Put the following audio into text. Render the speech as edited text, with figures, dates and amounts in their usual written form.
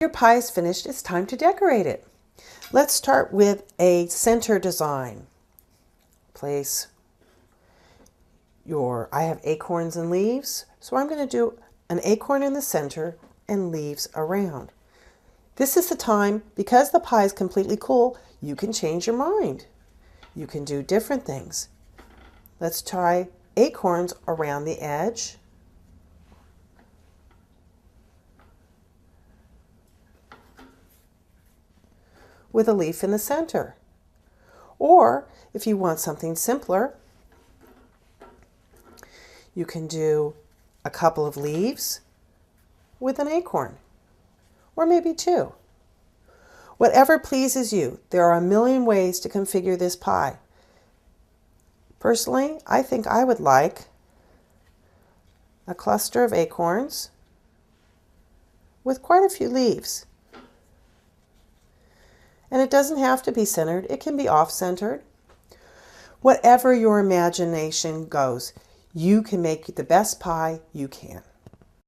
Your pie is finished, it's time to decorate it. Let's start with a center design. Place I have acorns and leaves, so I'm going to do an acorn in the center and leaves around. This is the time, because the pie is completely cool, you can change your mind. You can do different things. Let's try acorns around the edge. With a leaf in the center. Or if you want something simpler, you can do a couple of leaves with an acorn, or maybe two. Whatever pleases you. There are a million ways to configure this pie. Personally, I think I would like a cluster of acorns with quite a few leaves. And it doesn't have to be centered, it can be off-centered. Whatever your imagination goes, you can make the best pie you can.